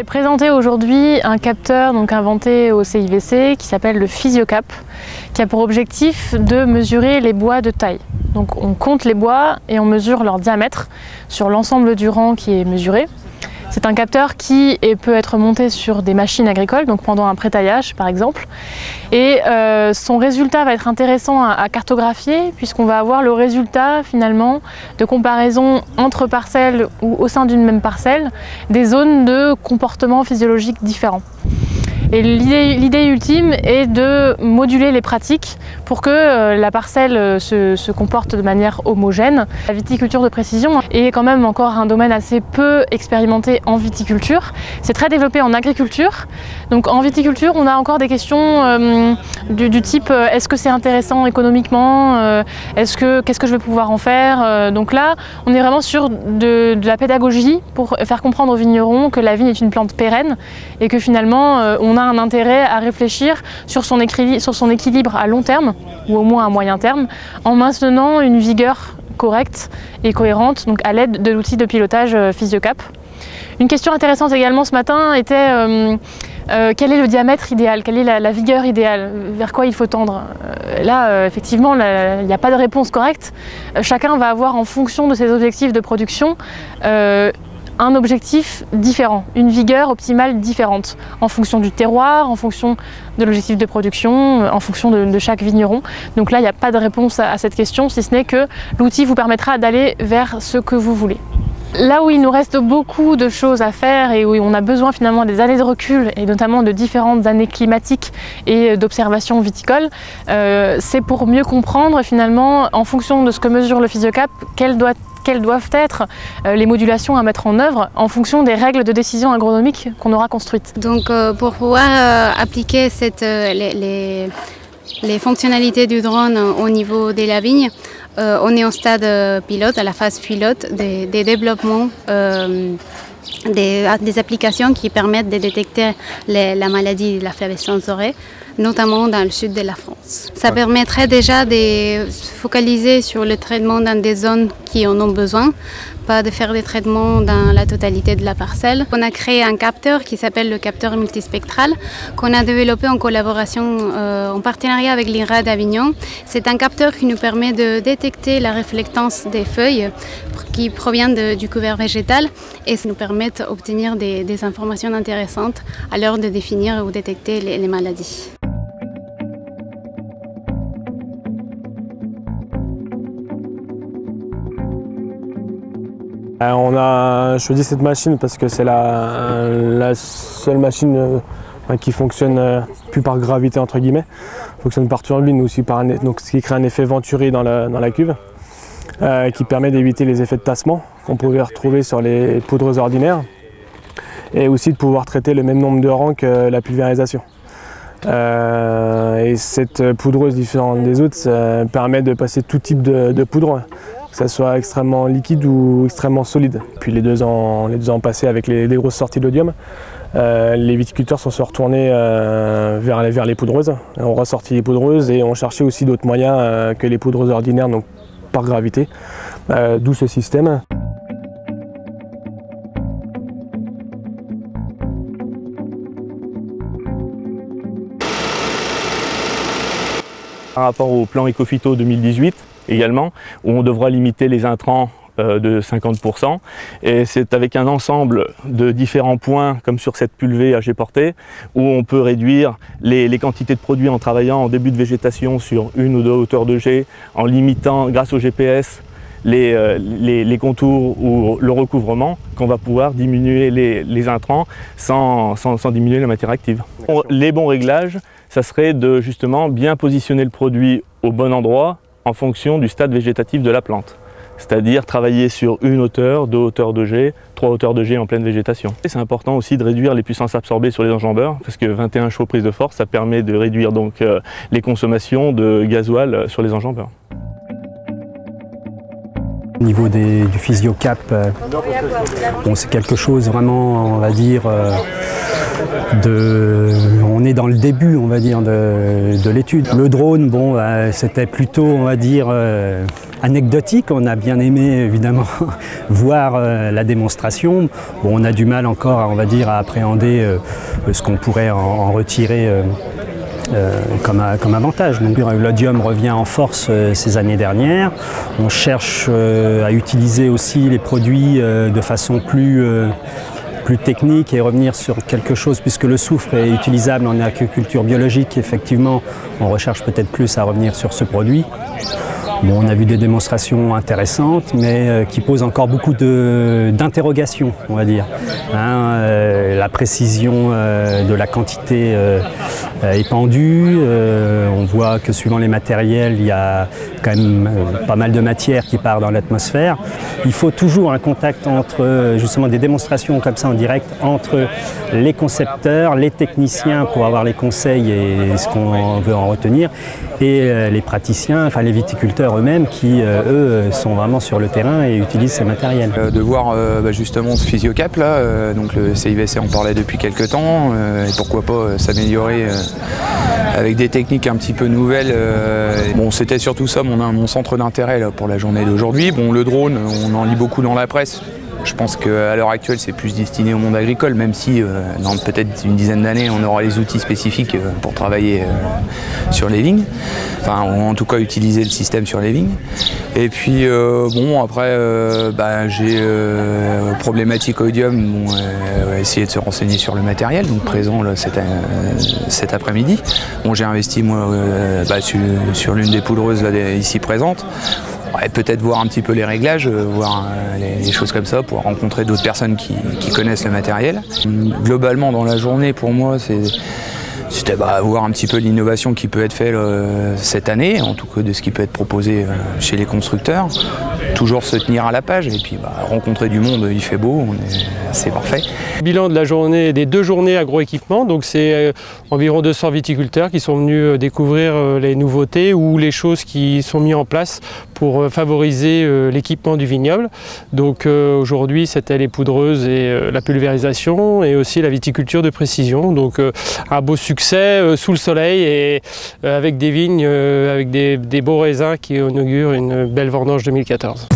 J'ai présenté aujourd'hui un capteur inventé au CIVC qui s'appelle le PhysioCap, qui a pour objectif de mesurer les bois de taille. Donc on compte les bois et on mesure leur diamètre sur l'ensemble du rang qui est mesuré. C'est un capteur qui peut être monté sur des machines agricoles, donc pendant un pré-taillage par exemple. Et son résultat va être intéressant à cartographier puisqu'on va avoir le résultat finalement de comparaison entre parcelles ou au sein d'une même parcelle, des zones de comportement physiologique différents. Et l'idée ultime est de moduler les pratiques pour que la parcelle se comporte de manière homogène. La viticulture de précision est quand même encore un domaine assez peu expérimenté en viticulture. C'est très développé en agriculture. Donc en viticulture, on a encore des questions du type est-ce que c'est intéressant économiquement, qu'est-ce que je vais pouvoir en faire. Donc là, on est vraiment sur de la pédagogie pour faire comprendre aux vignerons que la vigne est une plante pérenne et que finalement on a un intérêt à réfléchir sur son équilibre à long terme ou au moins à moyen terme en maintenant une vigueur correcte et cohérente donc à l'aide de l'outil de pilotage PhysioCap. Une question intéressante également ce matin était quel est le diamètre idéal, quelle est la vigueur idéale, vers quoi il faut tendre. Là, effectivement, il n'y a pas de réponse correcte. Chacun va avoir en fonction de ses objectifs de production un objectif différent, une vigueur optimale différente, en fonction du terroir, en fonction de l'objectif de production, en fonction de chaque vigneron. Donc là, il n'y a pas de réponse à cette question, si ce n'est que l'outil vous permettra d'aller vers ce que vous voulez. Là où il nous reste beaucoup de choses à faire et où on a besoin finalement des années de recul et notamment de différentes années climatiques et d'observation viticole, c'est pour mieux comprendre finalement en fonction de ce que mesure le PhysioCap, quelles doivent être les modulations à mettre en œuvre en fonction des règles de décision agronomique qu'on aura construites. Donc pour pouvoir appliquer les fonctionnalités du drone au niveau de la vigne, on est au stade pilote, à la phase pilote des développements des applications qui permettent de détecter la maladie de la flavescence dorée, notamment dans le sud de la France. Ça permettrait déjà de se focaliser sur le traitement dans des zones qui en ont besoin, pas de faire des traitements dans la totalité de la parcelle. On a créé un capteur qui s'appelle le capteur multispectral qu'on a développé en collaboration, en partenariat avec l'INRA d'Avignon. C'est un capteur qui nous permet de détecter la réflectance des feuilles qui proviennent du couvert végétal et ça nous permet d'obtenir des informations intéressantes à l'heure de définir ou détecter les maladies. On a choisi cette machine parce que c'est la seule machine qui fonctionne plus par gravité entre guillemets, fonctionne par turbine aussi donc ce qui crée un effet venturi dans la cuve, qui permet d'éviter les effets de tassement qu'on pouvait retrouver sur les poudreuses ordinaires et aussi de pouvoir traiter le même nombre de rangs que la pulvérisation. Et cette poudreuse différente des autres, ça permet de passer tout type de poudre, que ce soit extrêmement liquide ou extrêmement solide. Puis les deux ans passés avec les grosses sorties d'odium, les viticulteurs sont se retournés vers les poudreuses. On ressortit les poudreuses et on cherchait aussi d'autres moyens que les poudreuses ordinaires, donc par gravité, d'où ce système. Par rapport au plan Ecophyto 2018 également, où on devra limiter les intrants de 50%. Et c'est avec un ensemble de différents points, comme sur cette pulvée à jet porté, où on peut réduire les quantités de produits en travaillant en début de végétation sur une ou deux hauteurs de jet, en limitant, grâce au GPS, les contours ou le recouvrement, qu'on va pouvoir diminuer les intrants sans diminuer la matière active. Les bons réglages, ça serait de justement bien positionner le produit au bon endroit en fonction du stade végétatif de la plante. C'est-à-dire travailler sur une hauteur, deux hauteurs de jet, trois hauteurs de jet en pleine végétation. C'est important aussi de réduire les puissances absorbées sur les enjambeurs, parce que 21 chevaux prise de force, ça permet de réduire donc les consommations de gasoil sur les enjambeurs. Au niveau du PhysioCap, bon, c'est quelque chose vraiment, on va dire, on est dans le début, on va dire, de l'étude. Le drone, bon, c'était plutôt, on va dire, anecdotique. On a bien aimé évidemment voir la démonstration. Bon, on a du mal encore, on va dire, à appréhender ce qu'on pourrait en retirer comme avantage. Donc l'odium revient en force ces années dernières. On cherche à utiliser aussi les produits de façon plus technique et revenir sur quelque chose, puisque le soufre est utilisable en agriculture biologique. Effectivement, on recherche peut-être plus à revenir sur ce produit. Bon, on a vu des démonstrations intéressantes, mais qui posent encore beaucoup d'interrogations, on va dire. La précision de la quantité épandue, on voit que suivant les matériels, il y a quand même pas mal de matière qui part dans l'atmosphère. Il faut toujours un contact entre, justement, des démonstrations comme ça en direct, entre les concepteurs, les techniciens pour avoir les conseils et ce qu'on veut en retenir, et les praticiens, enfin les viticulteurs eux-mêmes qui, eux, sont vraiment sur le terrain et utilisent ces matériels. De voir justement ce PhysioCap là, donc le CIVC en parlait depuis quelques temps, et pourquoi pas s'améliorer avec des techniques un petit peu nouvelles. Bon, c'était surtout ça mon centre d'intérêt pour la journée d'aujourd'hui. Bon, le drone, on en lit beaucoup dans la presse. Je pense qu'à l'heure actuelle, c'est plus destiné au monde agricole, même si dans peut-être une dizaine d'années, on aura les outils spécifiques pour travailler sur les vignes. Enfin, en tout cas, utiliser le système sur les vignes. Et puis, bon, après, j'ai problématique odium, bon, essayer de se renseigner sur le matériel, donc présent là, cet après-midi. Bon, j'ai investi, moi, sur l'une des poudreuses là, ici présentes. Ouais, peut-être voir un petit peu les réglages, voir les choses comme ça pour rencontrer d'autres personnes qui connaissent le matériel. Globalement dans la journée pour moi c'était voir un petit peu l'innovation qui peut être faite cette année, en tout cas de ce qui peut être proposé chez les constructeurs. Toujours se tenir à la page et puis rencontrer du monde, il fait beau, c'est parfait. Bilan de la journée, des 2 journées agroéquipement, donc c'est environ 200 viticulteurs qui sont venus découvrir les nouveautés ou les choses qui sont mises en place pour favoriser l'équipement du vignoble. Donc aujourd'hui c'était les poudreuses et la pulvérisation et aussi la viticulture de précision. Donc un beau succès sous le soleil et avec des vignes, avec des beaux raisins qui inaugurent une belle vendange 2014.